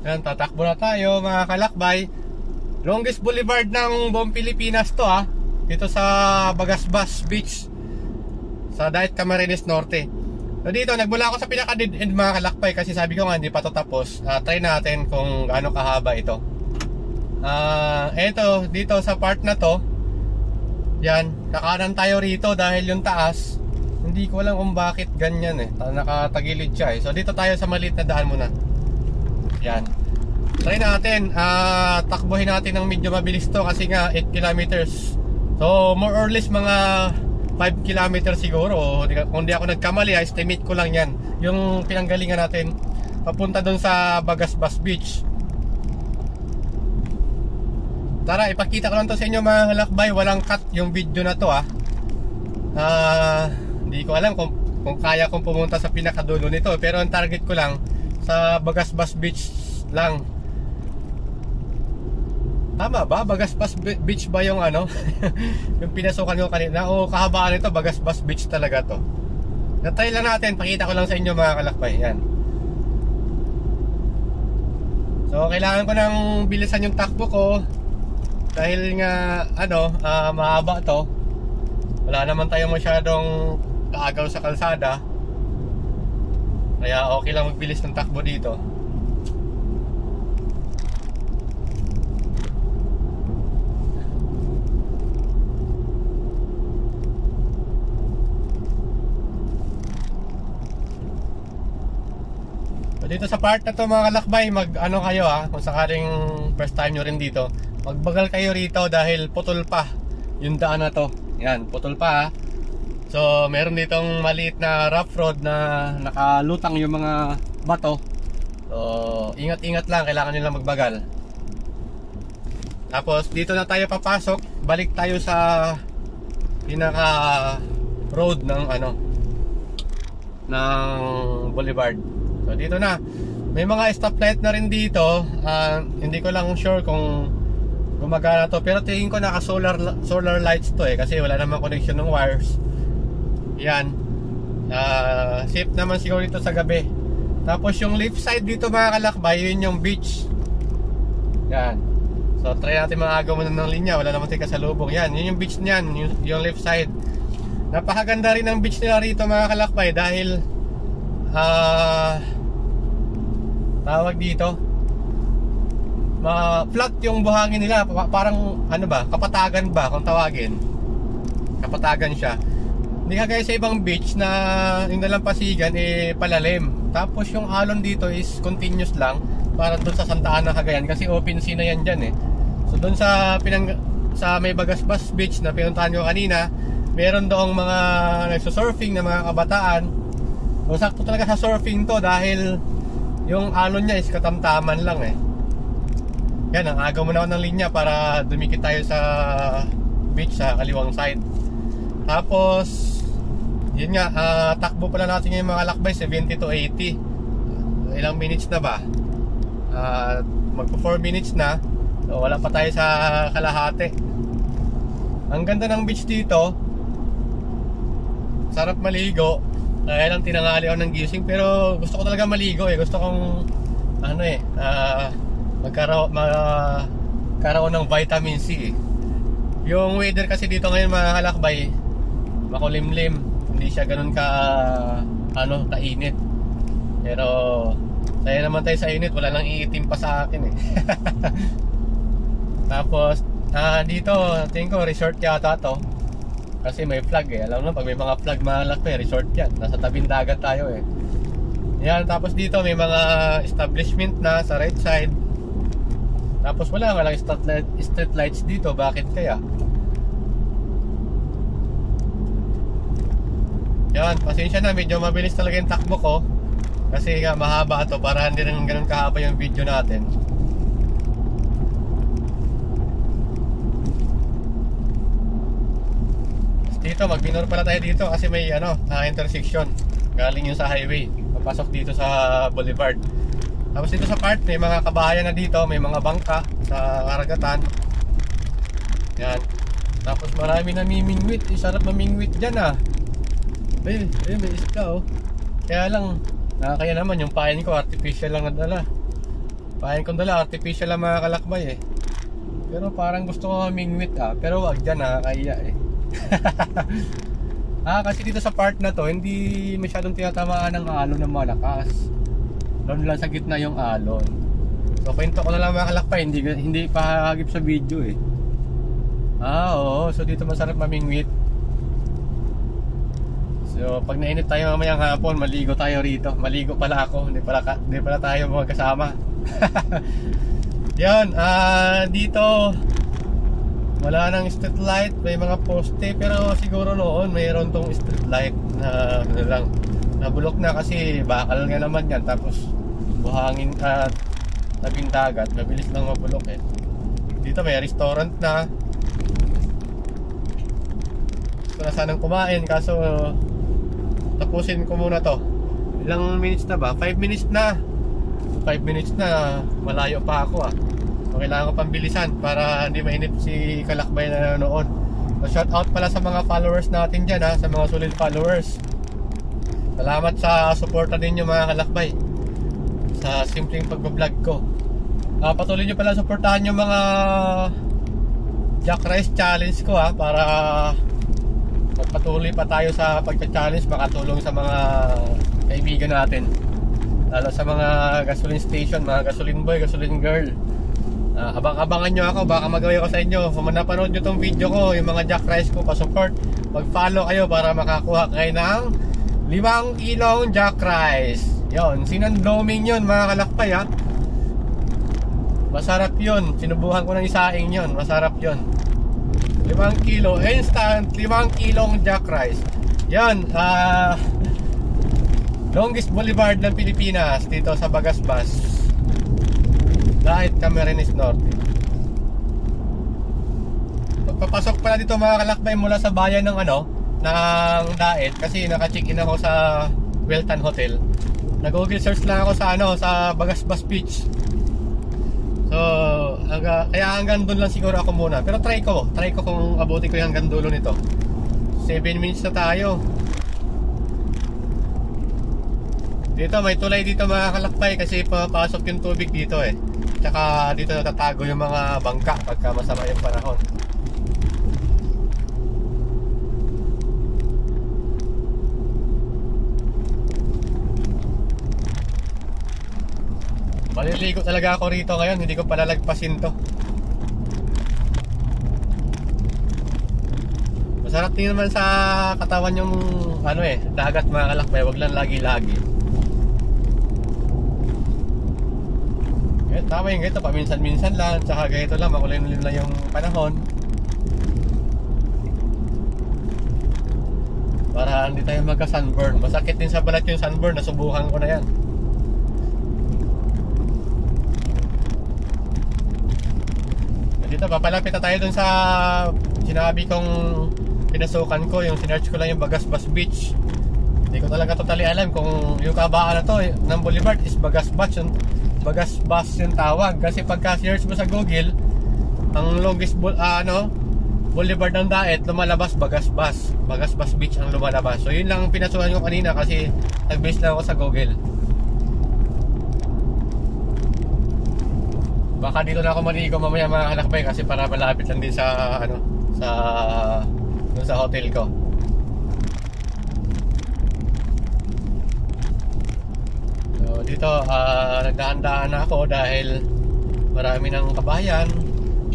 Ayan, tatakbo na tayo mga kalakbay. Longest boulevard ng buong Pilipinas to dito sa Bagasbas Beach sa Dait Camarines Norte. So dito, nagmula ako sa pinaka-dead end mga kalakbay kasi sabi ko nga hindi pa to tapos. Try natin kung gaano kahaba ito. Eto, dito sa part na to, yan, kakanan tayo rito dahil yung taas, hindi ko alam kung bakit ganyan nakatagilid siya So dito tayo sa maliit na daan muna. Yan. Try natin, takbuhin natin ng medyo mabilis to kasi nga 8 kilometers. So more or less mga 5 kilometers siguro. Kung di ako nagkamali, estimate ko lang yan. Yung pinanggalingan natin papunta dun sa Bagasbas Beach. Tara, ipakita ko lang to sa inyo mga halakbay. Walang cut yung video na to Hindi ko alam kung kaya kong pumunta sa pinakadulo nito. Pero ang target ko lang sa Bagasbas Beach lang. Tama ba? Bagasbas Beach ba yung yung pinasukan ko kanina? O kahabaan nito, Bagasbas Beach talaga to. Natry lang natin, pakita ko lang sa inyo mga kalakbay. Yan. So kailangan ko nang bilisan yung takbo ko dahil nga mahaba to. Wala naman tayong masyadong kaagaw sa kalsada. Kaya okay lang magbilis ng takbo dito. So dito sa part na to mga kalakbay, kayo kung sakaling first time nyo rin dito, magbagal kayo rito dahil putol pa yung daan na to. Yan, putol pa So meron ditong maliit na rough road na nakalutang yung mga bato. So ingat-ingat lang, kailangan nyo lang magbagal. Tapos dito na tayo papasok, balik tayo sa pinaka road ng ng boulevard. So dito na, may mga stoplight na rin dito. Hindi ko lang sure kung gumagana to, pero tingin ko naka solar lights to kasi wala namang connection ng wires. Yan. Safe naman siguro dito sa gabi. Tapos yung left side dito mga kalakbay, yun yung beach. Yan. So try natin mga agaw muna ng linya, wala naman tayo kasalubong. Yan, yun yung beach niyan, yung left side. Napakaganda rin ng beach nila rito mga kalakbay dahil tawag dito, flat yung buhangin nila, parang kapatagan ba kung tawagin. Kapatagan siya. Hindi kagaya sa ibang beach na yung nalampasigan palalim. Tapos yung alon dito is continuous lang, para doon sa Santa Ana, Cagayan, kasi open sea na yan dyan So doon sa may Bagasbas Beach na pinuntahan ko kanina, meron doong mga nagsusurfing na mga kabataan. So sakto talaga sa surfing to dahil yung alon niya is katamtaman lang Yan, ang agaw muna ako ng linya para dumikit tayo sa beach sa kaliwang side. Tapos yun nga, takbo pala natin ngayon mga lakbay, 70 to 80. Ilang minutes na ba? Magpo 4 minutes na. So wala pa tayo sa kalahati. Ang ganda ng beach dito, sarap maligo. Kaya lang tinangali ako ng gising, pero gusto ko talaga maligo Gusto kong magkaroon ng vitamin C Yung weather kasi dito ngayon mga kalakbay, makulimlim, hindi siya ganun kainit. Pero saya naman tayo sa init, wala nang iitim pa sa akin Tapos dito tingin ko resort yata to, kasi may flag alam mo pag may mga flag mga kalakbay, resort yan, nasa tabing dagat tayo Yan, tapos dito may mga establishment na sa right side. Tapos walang street lights dito, bakit kaya? Yan, pasensya na, medyo mabilis talaga yung takbo ko kasi nga mahaba ito para hindi rin ganun kahaba yung video natin. Dito, mag-minor pala tayo dito kasi may intersection. Galing yung sa highway, papasok dito sa boulevard. Tapos dito sa part, may mga kabahayan na dito, may mga bangka sa karagatan. Yan. Tapos marami namimingwit, sarap mamingwit dyan Ayun, may isda Kaya lang, kaya naman yung pain ko artificial lang nadala. Pahin ko dala, artificial ang mga kalakbay eh. Pero parang gusto ko humingwit pero wag dyan, nakakaiya eh. Kasi dito sa part na to, hindi masyadong tinatamaan ng alon ng malakas. Doon lang sa gitna yung alon. So kwento ko na lang mga kalakbay, hindi pa hagip sa video eh. Oo, so dito masarap mamingwit. So pag nainit tayo mamayang hapon, maligo tayo rito. Maligo pala ako, hindi pala tayo magkasama. Yan, dito wala nang street light, may mga poste, pero siguro noon mayroon tong street light na lang. Nabulok na kasi bakal nga naman yan, tapos buhangin at tabing dagat, mabilis lang mabulok eh. Dito may restaurant na. Gusto na sanang kumain, kaso tapusin ko muna to. Ilang minutes na ba? 5 minutes na. 5 minutes na, malayo pa ako So kailangan ko pang bilisan para hindi mainip si kalakbay na nanonood. So shout out pala sa mga followers natin dyan sa mga solid followers. Salamat sa suporta ninyo mga kalakbay sa simpleng pagbablog ko. Patuloy nyo pala suportahan yung mga Jack Rice challenge ko para magpatuloy pa tayo sa pagcha-challenge, makatulong sa mga kaibigan natin, lalo sa mga gasoline station, mga gasoline boy, gasoline girl. Abang-abangan nyo ako, baka magawa ko sa inyo. Kung napanood nyo tong video ko, yung mga Jack Rice ko, pa-support, mag-follow kayo para makakuha kayo ng 5 kilong Jack Rice. Yun, sinandoming yun mga kalakpay Masarap yun, sinubuhan ko ng isaing yun, masarap yun. 5 kilo, instant 5 kilong Jack Rice. Yan, longest boulevard ng Pilipinas, dito sa Bagasbas, Daet, Camarines Norte. Magpapasok pala dito mga kalakbay mula sa bayan ng ng Daet, kasi naka-check-in ako sa Weltan Hotel. Nag-google search lang ako sa Bagasbas Beach. So, kaya hanggang doon lang siguro ako muna. Pero try ko kung abuti ko yung hanggang dulo nito. 7 minutes na tayo. Dito may tulay dito mga kalakbay, kasi papasok yung tubig dito Tsaka dito natatago yung mga bangka pagka masama yung panahon. Maliligo talaga ako rito ngayon, hindi ko palalagpasin to. Masarap din naman sa katawan yung dagat mga kalakbay, wag lang lagi-lagi. Tama yung ganito, paminsan-minsan lang, tsaka ganito lang, makulimlim lang yung panahon. Para hindi tayo magka-sunburn. Masakit din sa balat yung sunburn, nasubukan ko na yan. Dito, papalapit na tayo dun sa sinabi kong pinasukan ko, yung sinearch ko lang yung Bagasbas Beach. Hindi ko talaga totally alam kung yung kabaan na to ng boulevard is Bagasbas yung tawag, kasi pagka search mo sa Google ang longest boulevard ng Daet, lumalabas Bagasbas Beach ang lumalabas. So yun lang ang pinasukan ko kanina, kasi nag-base lang ako sa Google. Baka dito na ako maligo mamaya mga kalakbay, kasi para malapit lang din sa sa hotel ko. Dito nagdaan-daan ako dahil marami ng kabayan,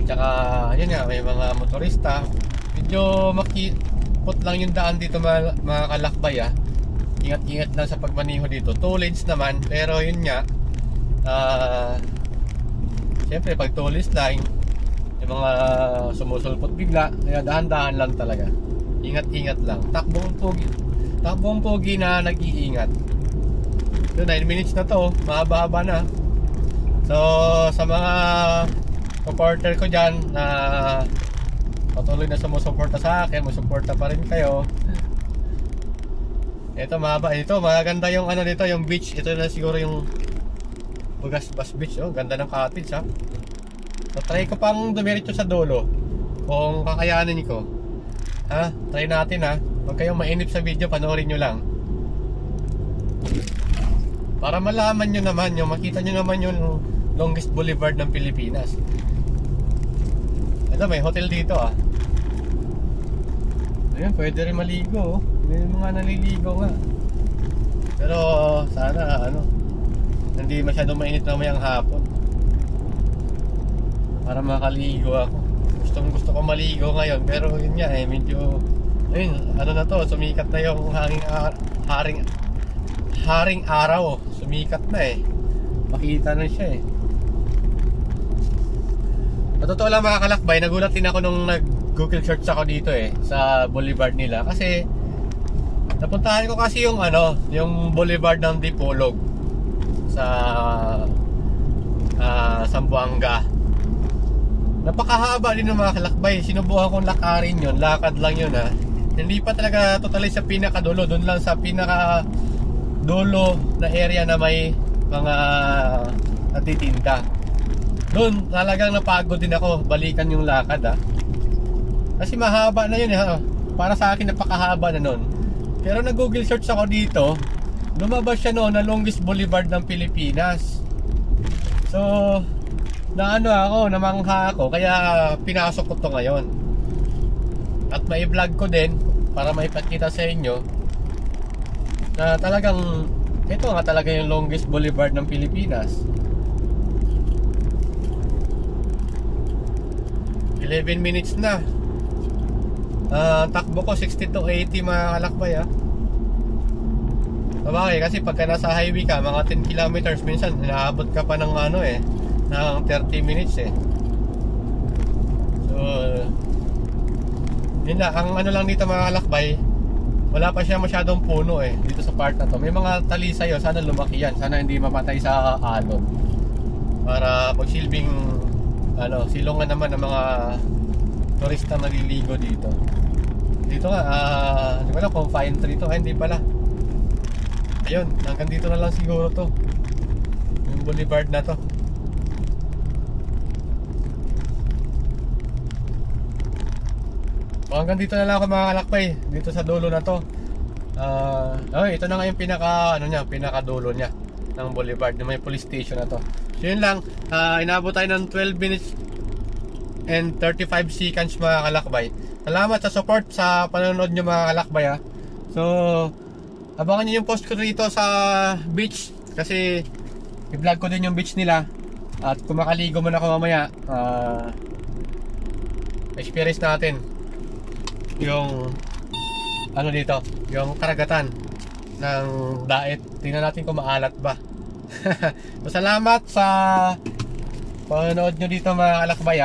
tsaka yun nga, may mga motorista. Medyo makipot lang yung daan dito mga kalakbay Ingat-ingat lang sa pagmaniho dito. 2 lanes naman, pero yun nga, siyempre pag 2 lanes lang, yung mga sumusulpot bigla, kaya dahan-dahan lang talaga. Ingat-ingat lang. Takbong pogi na nag-iingat. So 9 minutes na to, mahaba-haba na. So sa mga supporter ko dyan na patuloy na sumusuporta sa akin, masuporta pa rin kayo. Ito mahaba, ito maganda yung dito, yung beach. Ito na siguro yung Bagasbas Beach. Ganda ng cottage So try ko pang dumiretso sa dulo kung kakayanin ko. Try natin Huwag kayong mainip sa video, panoorin nyo lang. Para malaman nyo naman, makita nyo naman yung longest boulevard ng Pilipinas. Ito, may hotel dito ah. Ayun, pwede rin maligo. May mga naliligo nga. Pero sana hindi masyadong mainit mamayang hapon para makaligo ako. Gusto ko maligo ngayon, pero yun nga medyo ayun, na to, sumikat na yung haring araw. Sumikat na makita na siya Totoo lang mga kalakbay, nagulat din ako nung nag-Google search ako dito sa boulevard nila, kasi napuntahan ko kasi yung boulevard ng Dipolog sa Zamboanga. Napakahaba din ng mga kalakbay. Sinubukan kong lakarin yun, lakad lang yun Hindi pa talaga totally sa pinakadulo, doon lang sa pinakadulo na area na may mga natitinda. Doon talagang napagod din ako balikan yung lakad kasi mahaba na yun para sa akin napakahaba na nun. Pero nag-Google search ako dito, lumabas siya noon na longest boulevard ng Pilipinas. So namangha ako, kaya pinasok ko to ngayon at mai-vlog ko din para maipakita sa inyo na talagang ito nga talaga yung longest boulevard ng Pilipinas. 11 minutes na. Takbo ko 60 to 80 mga kalakbay Sabagay, kasi pagka nasa highway ka, mga 10 kilometers, minsan inaabot ka pa ng ng 30 minutes So yun na, ang lang dito mga kalakbay, wala pa siya masyadong puno dito sa part na to. May mga talisay sana lumaki yan, sana hindi mapatay sa alon, para pagsilbing silungan naman ng mga turista naliligo dito. Dito nga, hindi ko alam kung fine tree to. Hindi pala. Ayun, hanggang dito na lang siguro to, yung boulevard na to. Hanggang dito na lang ako mga kalakbay, dito sa dulo na to. Ito na nga yung pinakadulo niya ng boulevard, na may police station na to. So yun lang, inabot tayo ng 12 minutes and 35 seconds mga kalakbay. Salamat sa support sa panonood nyo mga kalakbay So abangan nyo yung post ko dito sa beach, kasi i-vlog ko din yung beach nila. At kung makaligo man ako mamaya, experience natin yung dito, yung karagatan ng Daet. Tingnan natin kung maalat ba. Salamat sa panonood nyo dito mga kalakbay